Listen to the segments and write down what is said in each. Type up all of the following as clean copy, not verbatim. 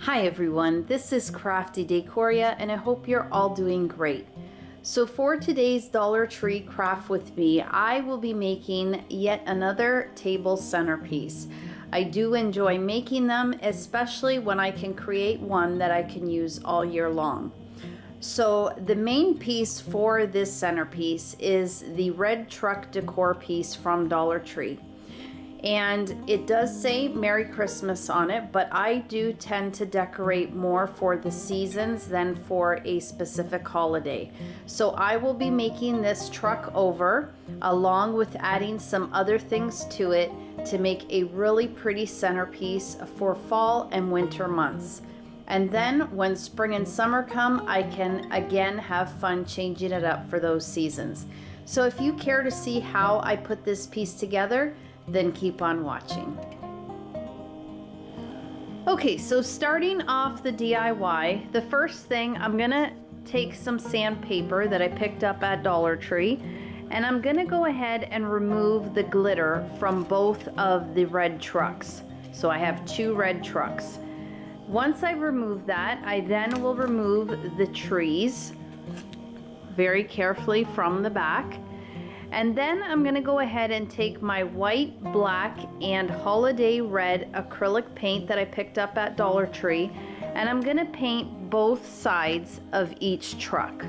Hi everyone, this is Crafty Decoria and I hope you're all doing great. So for today's Dollar Tree Craft with Me, I will be making yet another table centerpiece. I do enjoy making them, especially when I can create one that I can use all year long. So the main piece for this centerpiece is the red truck decor piece from Dollar Tree. And it does say Merry Christmas on it, but I do tend to decorate more for the seasons than for a specific holiday. So I will be making this truck over along with adding some other things to it to make a really pretty centerpiece for fall and winter months. And then when spring and summer come, I can again have fun changing it up for those seasons. So if you care to see how I put this piece together, then keep on watching. Okay, so starting off the DIY, the first thing, I'm gonna take some sandpaper that I picked up at Dollar Tree, and I'm gonna go ahead and remove the glitter from both of the red trucks. So I have two red trucks. Once I remove that, I then will remove the trees very carefully from the back. And then I'm gonna go ahead and take my white, black, and holiday red acrylic paint that I picked up at Dollar Tree, and I'm gonna paint both sides of each truck.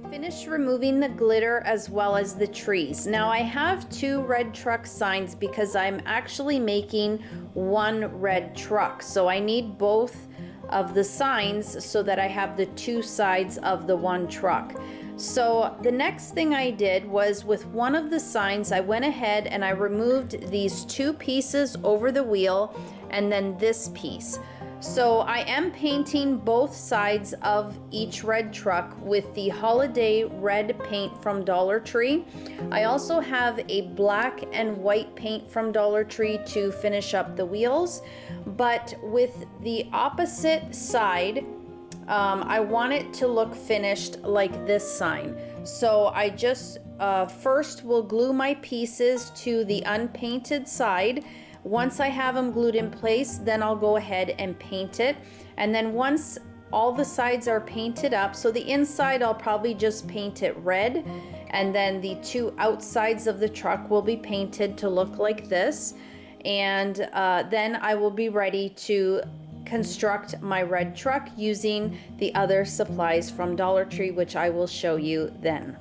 Finished removing the glitter as well as the trees. Now I have two red truck signs because I'm actually making one red truck. So I need both of the signs so that I have the two sides of the one truck. So the next thing I did was with one of the signs, I went ahead and I removed these two pieces over the wheel and then this piece. So I am painting both sides of each red truck with the holiday red paint from Dollar Tree. I also have a black and white paint from Dollar Tree to finish up the wheels, but with the opposite side, I want it to look finished like this sign. So I just first will glue my pieces to the unpainted side. Once I have them glued in place, then I'll go ahead and paint it. And then once all the sides are painted up, so the inside I'll probably just paint it red, and then the two outsides of the truck will be painted to look like this. And then I will be ready to construct my red truck using the other supplies from Dollar Tree, which I will show you then.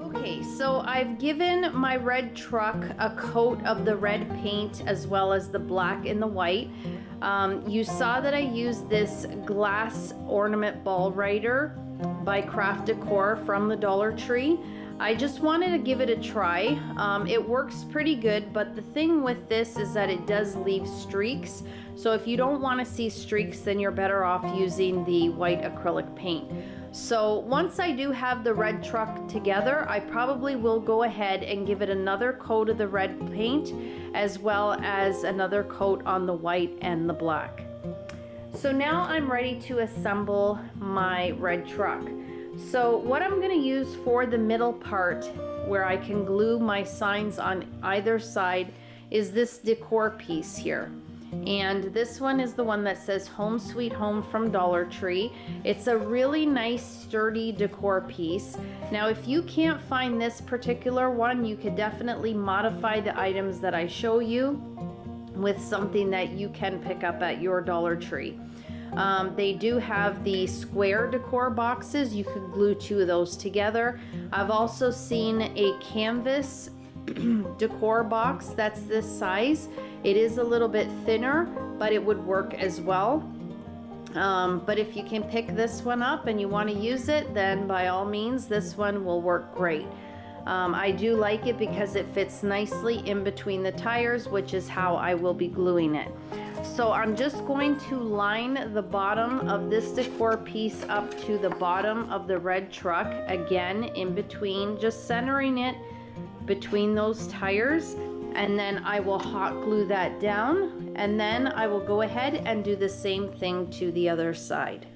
Okay, so I've given my red truck a coat of the red paint as well as the black and the white. You saw that I used this glass ornament ball writer by Craft Decor from the Dollar Tree. I just wanted to give it a try. It works pretty good, but the thing with this is that it does leave streaks. So if you don't want to see streaks, then you're better off using the white acrylic paint. So once I do have the red truck together, I probably will go ahead and give it another coat of the red paint, as well as another coat on the white and the black. So now I'm ready to assemble my red truck. So what I'm going to use for the middle part, where I can glue my signs on either side, is this decor piece here. And this one is the one that says Home Sweet Home from Dollar Tree. It's a really nice sturdy decor piece. Now if you can't find this particular one, you could definitely modify the items that I show you with something that you can pick up at your Dollar Tree. They do have the square decor boxes. You could glue 2 of those together. I've also seen a canvas decor box that's this size. It is a little bit thinner, but it would work as well. But if you can pick this one up and you want to use it, then by all means, this one will work great. I do like it because it fits nicely in between the tires, which is how I will be gluing it. So I'm just going to line the bottom of this decor piece up to the bottom of the red truck, again in between, just centering it between those tires, and then I will hot glue that down, and then I will go ahead and do the same thing to the other side.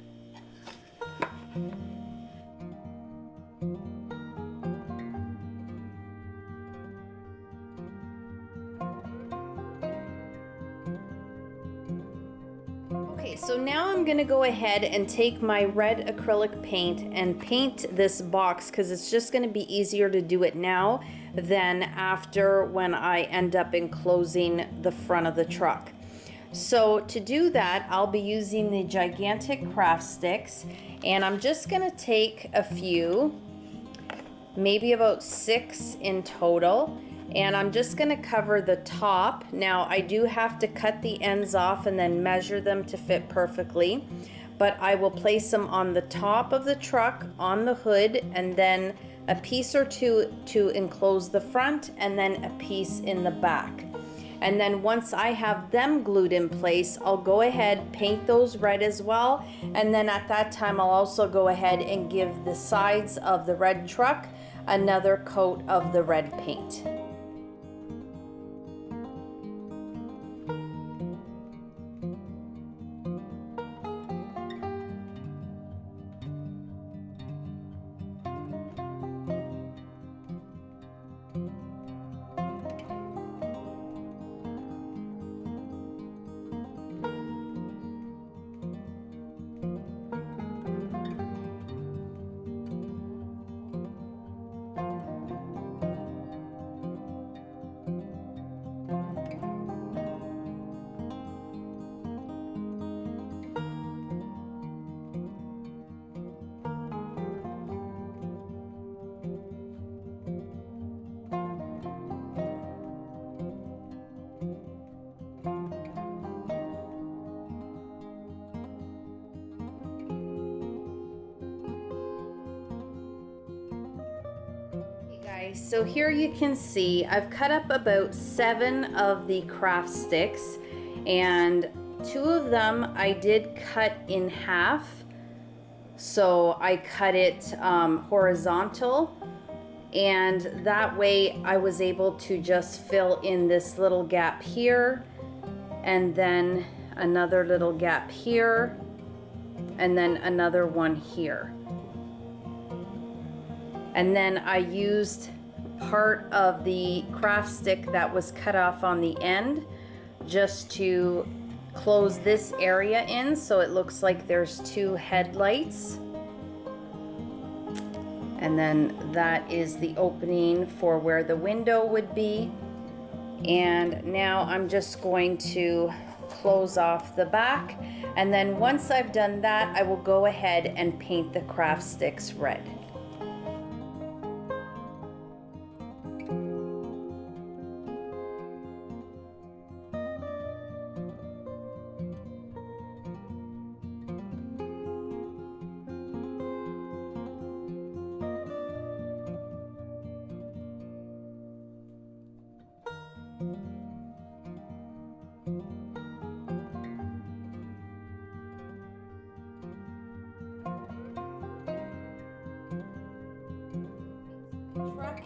Okay, so now I'm gonna go ahead and take my red acrylic paint and paint this box, because it's just gonna be easier to do it now than after when I end up enclosing the front of the truck. So to do that, I'll be using the gigantic craft sticks, and I'm just gonna take a few, maybe about 6 in total, and I'm just gonna cover the top. Now I do have to cut the ends off and then measure them to fit perfectly, but I will place them on the top of the truck, on the hood, and then a piece or 2 to enclose the front, and then a piece in the back. And then once I have them glued in place, I'll go ahead, paint those red as well, and then at that time I'll also go ahead and give the sides of the red truck another coat of the red paint. So here you can see I've cut up about 7 of the craft sticks, and 2 of them I did cut in half. So I cut it horizontal, and that way I was able to just fill in this little gap here, and then another little gap here, and then another one here. And then I used part of the craft stick that was cut off on the end just to close this area in, so it looks like there's 2 headlights. And then that is the opening for where the window would be. And now I'm just going to close off the back. And then once I've done that, I will go ahead and paint the craft sticks red.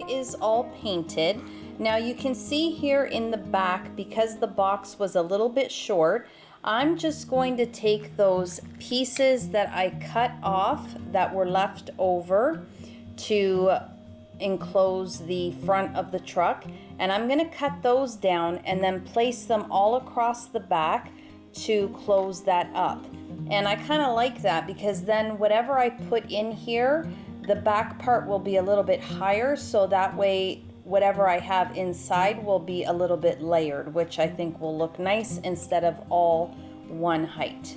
is all painted. Now you can see here in the back, because the box was a little bit short, I'm just going to take those pieces that I cut off that were left over to enclose the front of the truck, and I'm going to cut those down and then place them all across the back to close that up. And I kind of like that because then whatever I put in here, the back part will be a little bit higher, so that way whatever I have inside will be a little bit layered, which I think will look nice instead of all one height.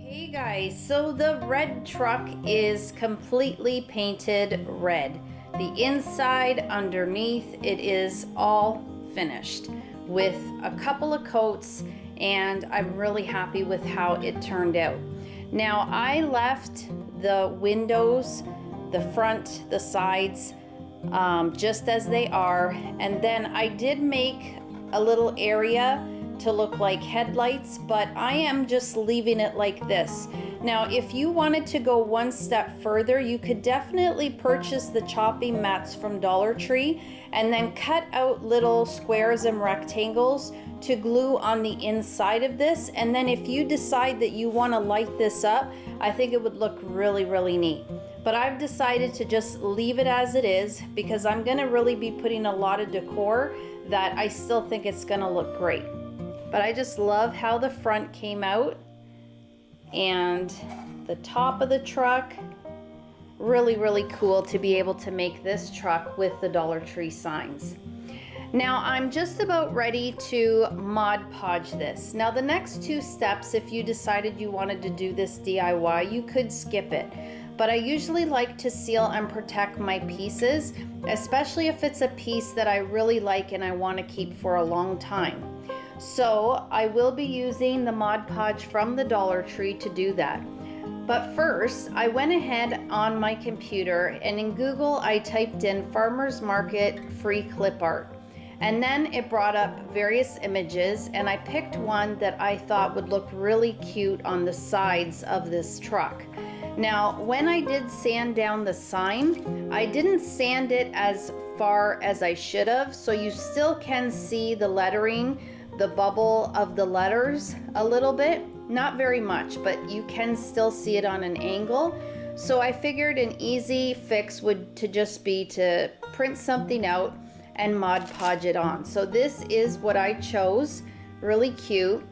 Hey guys, so the red truck is completely painted red. The inside, underneath, it is all finished with a couple of coats, and I'm really happy with how it turned out. Now I left the windows, the front, the sides, just as they are, and then I did make a little area to look like headlights, but I am just leaving it like this. Now if you wanted to go one step further, you could definitely purchase the chopping mats from Dollar Tree and then cut out little squares and rectangles to glue on the inside of this, and then if you decide that you want to light this up, I think it would look really, really neat. But I've decided to just leave it as it is because I'm going to really be putting a lot of decor that I still think it's going to look great. But I just love how the front came out and the top of the truck. Really, really cool to be able to make this truck with the Dollar Tree signs. Now I'm just about ready to Mod Podge this. Now the next two steps, if you decided you wanted to do this DIY, you could skip it. But I usually like to seal and protect my pieces, especially if it's a piece that I really like and I want to keep for a long time. So I will be using the Mod Podge from the Dollar Tree to do that. But first, I went ahead on my computer and in Google I typed in Farmers Market free clip art. And then it brought up various images, and I picked one that I thought would look really cute on the sides of this truck. Now, when I did sand down the sign, I didn't sand it as far as I should have, so you still can see the lettering, the bubble of the letters a little bit. Not very much, but you can still see it on an angle. So I figured an easy fix would just be to print something out and Mod Podge it on. So this is what I chose. Really cute.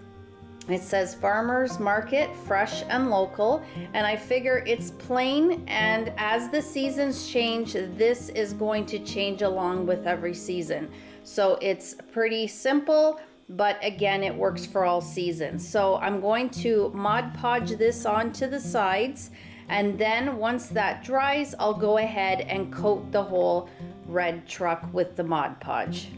It says Farmers Market, fresh and local, and I figure it's plain, and as the seasons change, this is going to change along with every season. So it's pretty simple, but again, it works for all seasons. So I'm going to Mod Podge this onto the sides, and then once that dries, I'll go ahead and coat the whole red truck with the Mod Podge.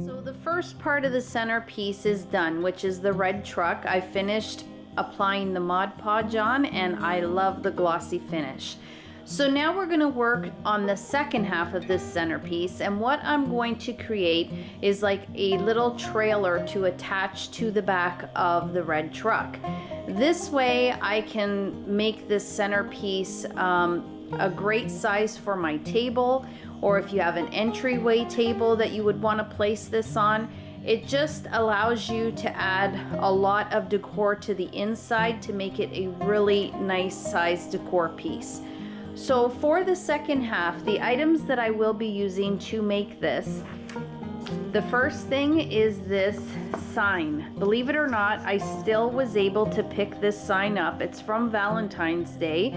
So the first part of the centerpiece is done, which is the red truck. I finished applying the Mod Podge on, and I love the glossy finish. So now we're going to work on the second half of this centerpiece, and what I'm going to create is like a little trailer to attach to the back of the red truck. This way I can make this centerpiece a great size for my table, or if you have an entryway table that you would want to place this on. It just allows you to add a lot of decor to the inside to make it a really nice size decor piece. So for the second half, the items that I will be using to make this, the first thing is this sign. Believe it or not, I still was able to pick this sign up. It's from Valentine's Day,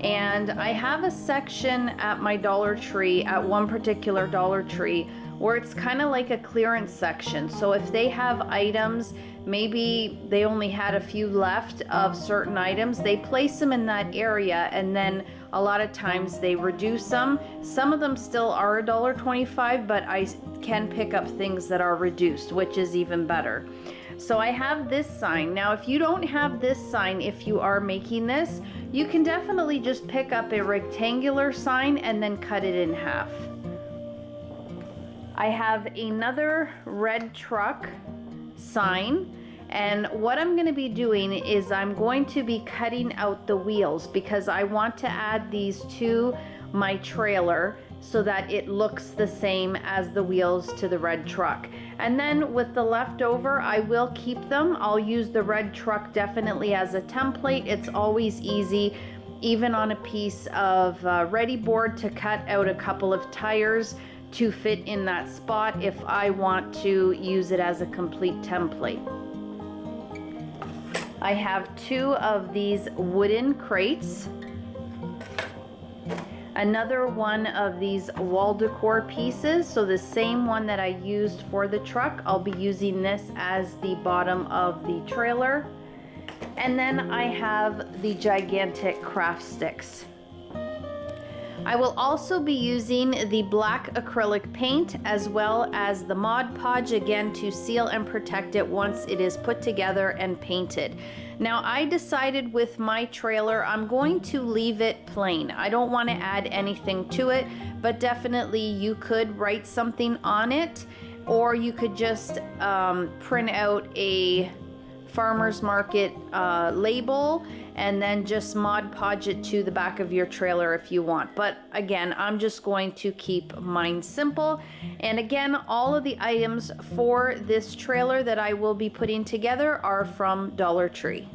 and I have a section at my Dollar Tree, at one particular Dollar Tree, where it's kind of like a clearance section. So if they have items, maybe they only had a few left of certain items, they place them in that area, and then a lot of times they reduce them. Some of them still are $1.25, but I can pick up things that are reduced, which is even better. So I have this sign. Now, if you don't have this sign, if you are making this, you can definitely just pick up a rectangular sign and then cut it in half. I have another red truck sign, and what I'm going to be doing is I'm going to be cutting out the wheels because I want to add these to my trailer so that it looks the same as the wheels to the red truck. And then with the leftover, I will keep them. I'll use the red truck definitely as a template. It's always easy, even on a piece of ready board, to cut out a couple of tires to fit in that spot if I want to use it as a complete template. I have 2 of these wooden crates. Another one of these wall decor pieces, so the same one that I used for the truck, I'll be using this as the bottom of the trailer. And then I have the gigantic craft sticks. I will also be using the black acrylic paint as well as the Mod Podge, again to seal and protect it once it is put together and painted. Now, I decided with my trailer I'm going to leave it plain. I don't want to add anything to it, but definitely you could write something on it, or you could just print out a farmer's market label and then just Mod Podge it to the back of your trailer if you want. But again, I'm just going to keep mine simple. And again, all of the items for this trailer that I will be putting together are from Dollar Tree.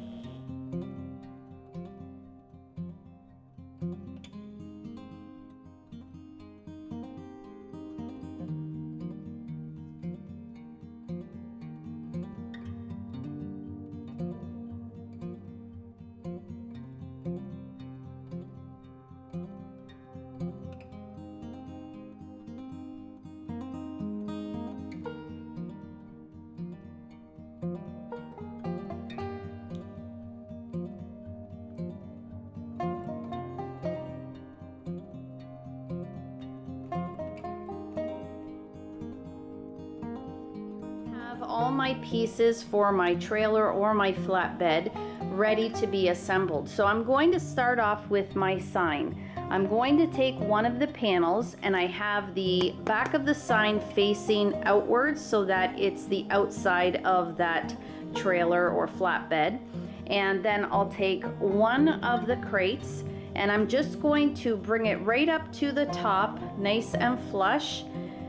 All my pieces for my trailer or my flatbed ready to be assembled. So I'm going to start off with my sign. I'm going to take one of the panels, and I have the back of the sign facing outwards so that it's the outside of that trailer or flatbed. And then I'll take one of the crates, and I'm just going to bring it right up to the top, nice and flush,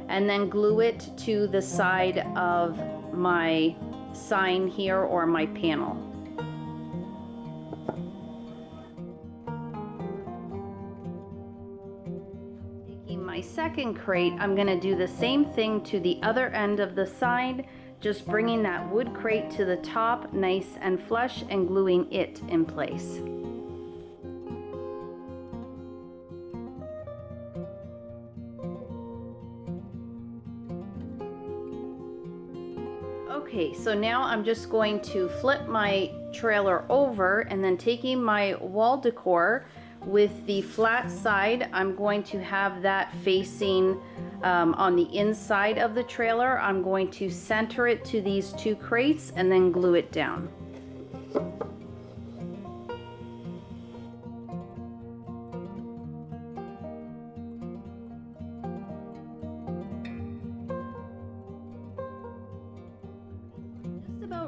and then glue it to the side of my sign here or my panel. Taking my second crate, I'm going to do the same thing to the other end of the sign, just bringing that wood crate to the top, nice and flush, and gluing it in place. Okay, so now I'm just going to flip my trailer over, and then taking my wall decor with the flat side, I'm going to have that facing on the inside of the trailer. I'm going to center it to these 2 crates and then glue it down.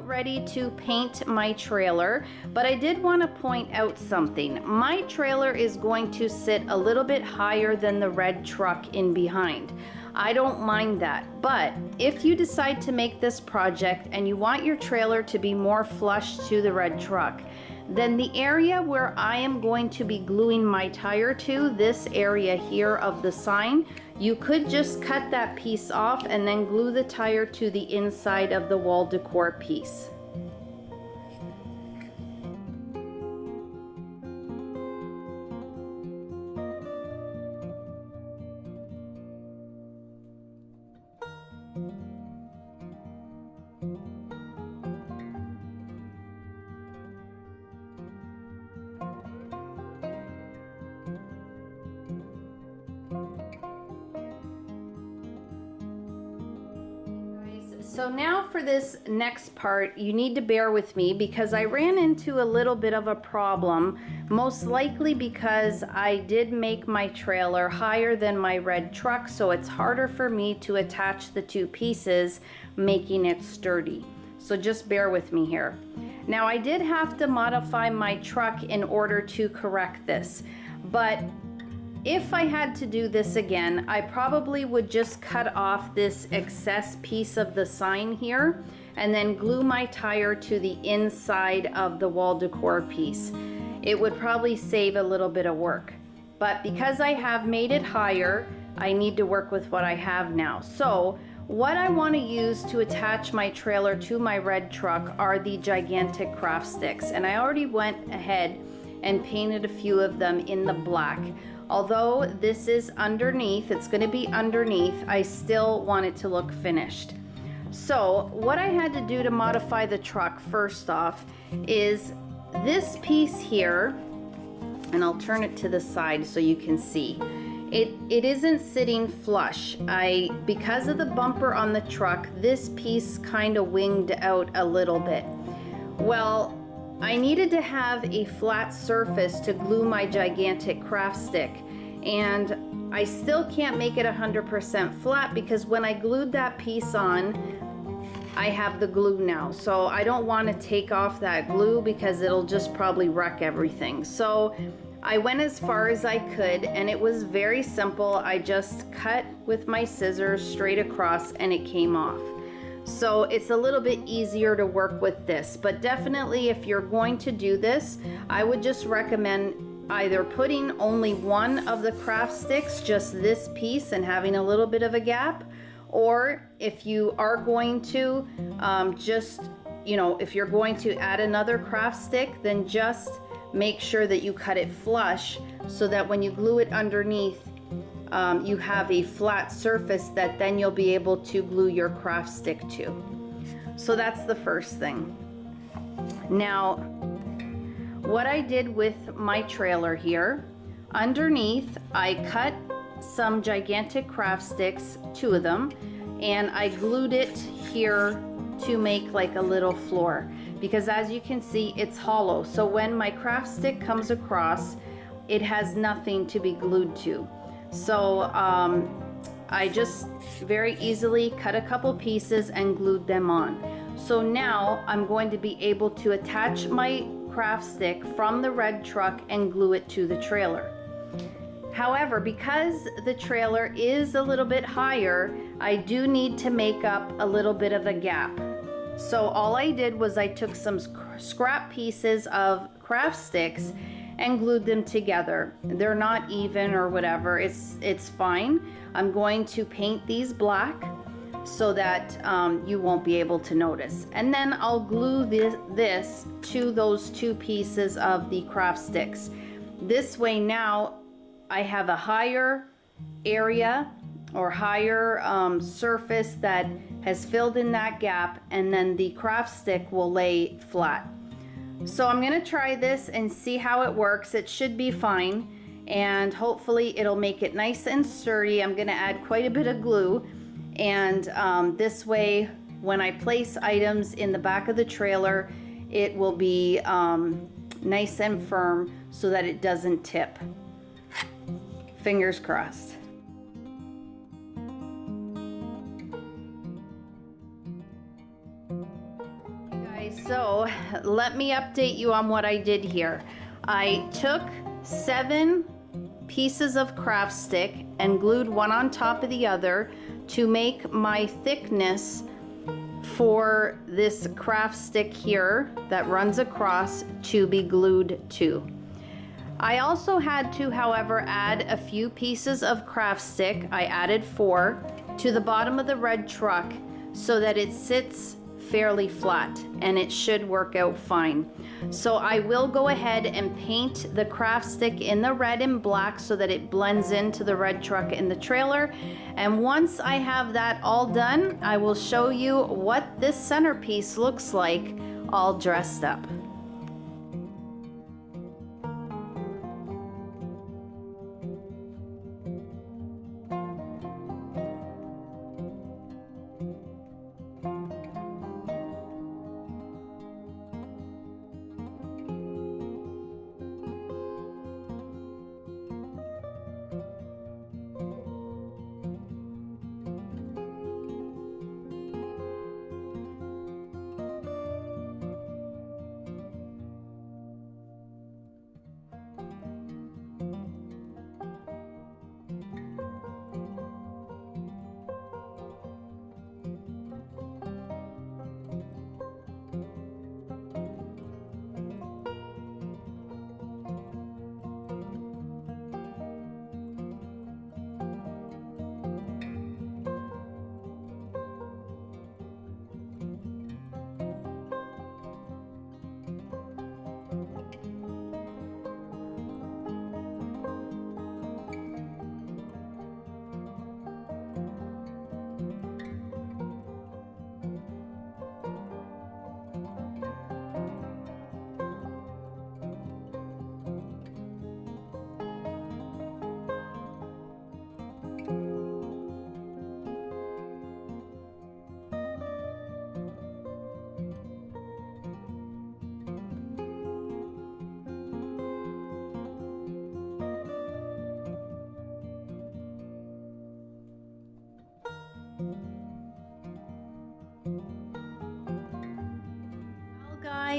Ready to paint my trailer, but I did want to point out something. My trailer is going to sit a little bit higher than the red truck in behind. I don't mind that, but if you decide to make this project and you want your trailer to be more flush to the red truck, then the area where I am going to be gluing my tire to, this area here of the sign, you could just cut that piece off and then glue the tire to the inside of the wall decor piece. So now for this next part, you need to bear with me because I ran into a little bit of a problem, most likely because I did make my trailer higher than my red truck, so it's harder for me to attach the two pieces, making it sturdy. So just bear with me here. Now I did have to modify my truck in order to correct this, but if I had to do this again, I probably would just cut off this excess piece of the sign here and then glue my tire to the inside of the wall decor piece. It would probably save a little bit of work. But because I have made it higher, I need to work with what I have now. So what I want to use to attach my trailer to my red truck are the gigantic craft sticks. And I already went ahead and painted a few of them in the black. Although this is underneath, it's going to be underneath, I still want it to look finished. So what I had to do to modify the truck first off is this piece here, and I'll turn it to the side so you can see. It isn't sitting flush. Because of the bumper on the truck, this piece kind of winged out a little bit. Well, I needed to have a flat surface to glue my gigantic craft stick, and I still can't make it 100% flat because when I glued that piece on, I have the glue now. So I don't want to take off that glue because it'll just probably wreck everything. So I went as far as I could, and it was very simple. I just cut with my scissors straight across and it came off. So it's a little bit easier to work with this, but definitely if you're going to do this, I would just recommend either putting only one of the craft sticks, just this piece, and having a little bit of a gap, or if you are going to if you're going to add another craft stick, then just make sure that you cut it flush so that when you glue it underneath, you have a flat surface that then you'll be able to glue your craft stick to. So that's the first thing. Now, what I did with my trailer here, underneath I cut some gigantic craft sticks, 2 of them, and I glued it here to make like a little floor, because as you can see, it's hollow. So when my craft stick comes across, it has nothing to be glued to. So I just very easily cut a couple pieces and glued them on. So now I'm going to be able to attach my craft stick from the red truck and glue it to the trailer. However, because the trailer is a little bit higher, I do need to make up a little bit of a gap. So all I did was I took some scrap pieces of craft sticks and glued them together. They're not even or whatever, it's fine. I'm going to paint these black so that you won't be able to notice. And then I'll glue this to those 2 pieces of the craft sticks. This way now I have a higher area or higher surface that has filled in that gap, and then the craft stick will lay flat. So I'm gonna try this and see how it works. It should be fine, and hopefully it'll make it nice and sturdy. I'm gonna add quite a bit of glue, and this way when I place items in the back of the trailer, it will be nice and firm so that it doesn't tip. Fingers crossed. So let me update you on what I did here. I took 7 pieces of craft stick and glued one on top of the other to make my thickness for this craft stick here that runs across to be glued to. I also had to, however, add a few pieces of craft stick. I added 4 to the bottom of the red truck so that it sits fairly flat, and it should work out fine. So I will go ahead and paint the craft stick in the red and black so that it blends into the red truck in the trailer. And once I have that all done, I will show you what this centerpiece looks like all dressed up.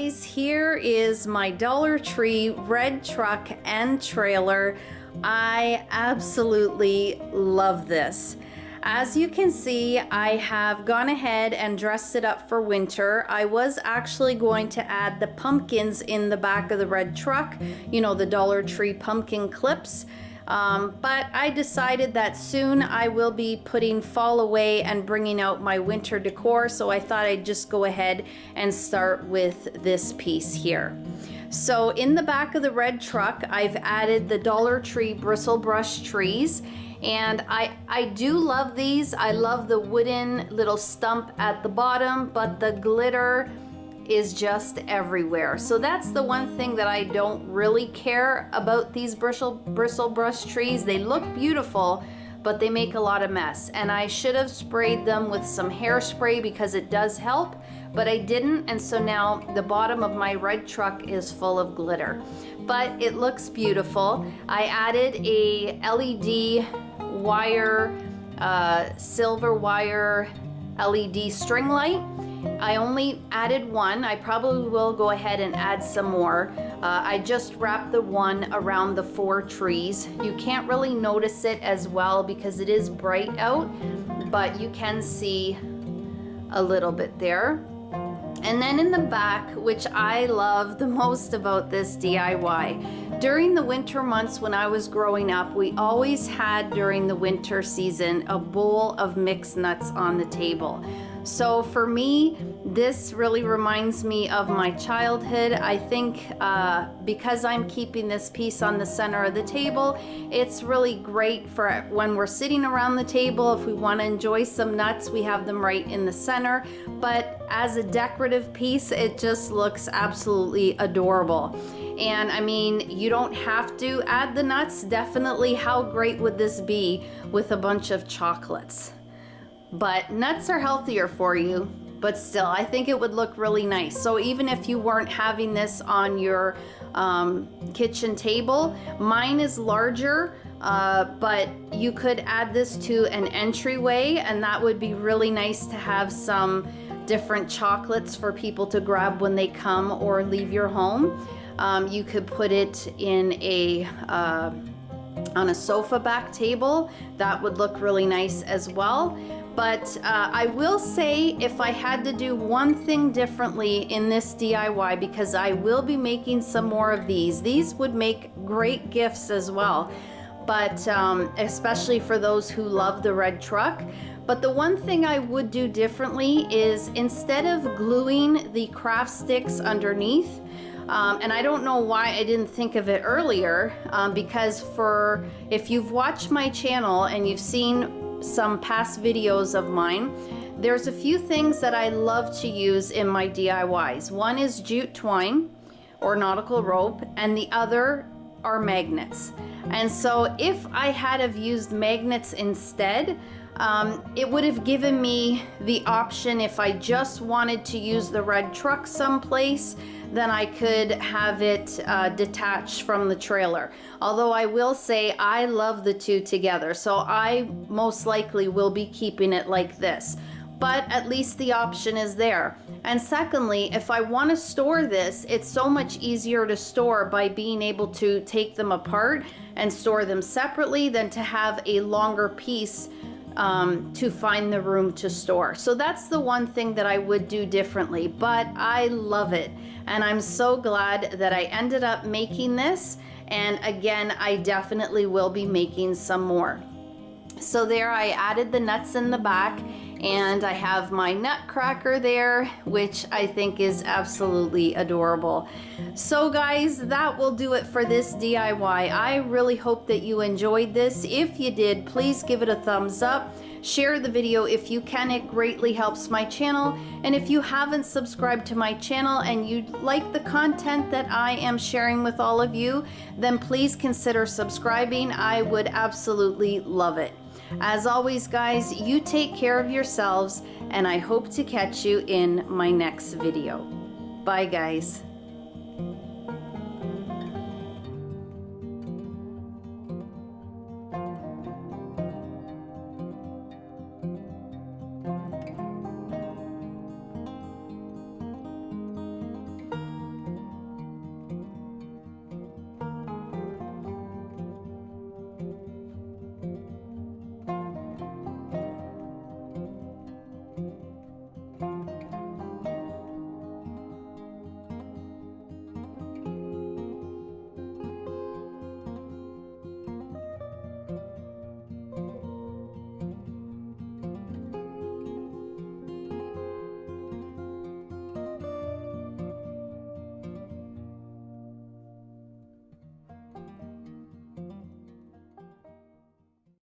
guys, here is my Dollar Tree red truck and trailer. I absolutely love this. As you can see, I have gone ahead and dressed it up for winter. I was actually going to add the pumpkins in the back of the red truck, you know, the Dollar Tree pumpkin clips. But I decided that soon I will be putting fall away and bringing out my winter decor, so I thought I'd just go ahead and start with this piece here. So in the back of the red truck, I've added the Dollar Tree bristle brush trees, and I do love these. I love the wooden little stump at the bottom, but the glitter is just everywhere. So that's the one thing that I don't really care about these bristle brush trees. They look beautiful, but they make a lot of mess. And I should have sprayed them with some hairspray because it does help, but I didn't. And so now the bottom of my red truck is full of glitter, but it looks beautiful. I added a LED wire, silver wire LED string light. I only added one. I probably will go ahead and add some more. I just wrapped the one around the 4 trees. You can't really notice it as well because it is bright out, but you can see a little bit there. And then in the back, which I love the most about this DIY, during the winter months when I was growing up, we always had during the winter season a bowl of mixed nuts on the table. So for me, this really reminds me of my childhood. I think because I'm keeping this piece on the center of the table, it's really great for when we're sitting around the table. If we want to enjoy some nuts, we have them right in the center. But as a decorative piece, it just looks absolutely adorable. And I mean, you don't have to add the nuts. Definitely, how great would this be with a bunch of chocolates? But nuts are healthier for you, but still, I think it would look really nice. So even if you weren't having this on your kitchen table, mine is larger, but you could add this to an entryway, and that would be really nice to have some different chocolates for people to grab when they come or leave your home. You could put it in on a sofa back table. That would look really nice as well. But I will say, if I had to do one thing differently in this DIY, because I will be making some more of these would make great gifts as well. But especially for those who love the red truck. But the one thing I would do differently is, instead of gluing the craft sticks underneath, and I don't know why I didn't think of it earlier, because if you've watched my channel and you've seen some past videos of mine, there's a few things that I love to use in my DIYs. One is jute twine or nautical rope, and the other are magnets. And so if I had have used magnets instead, it would have given me the option, if I just wanted to use the red truck someplace, then I could have it detached from the trailer. Although I will say I love the two together, so I most likely will be keeping it like this. But at least the option is there. And secondly, if I want to store this, it's so much easier to store by being able to take them apart and store them separately than to have a longer piece to find the room to store. So that's the one thing that I would do differently, but I love it. And I'm so glad that I ended up making this. And again, I definitely will be making some more. So there, I added the nuts in the back, and I have my nutcracker there, which I think is absolutely adorable. So guys, that will do it for this DIY. I really hope that you enjoyed this. If you did, please give it a thumbs up. Share the video if you can, it greatly helps my channel. And if you haven't subscribed to my channel and you like the content that I am sharing with all of you, then please consider subscribing. I would absolutely love it. As always, guys, you take care of yourselves, and I hope to catch you in my next video. Bye, guys.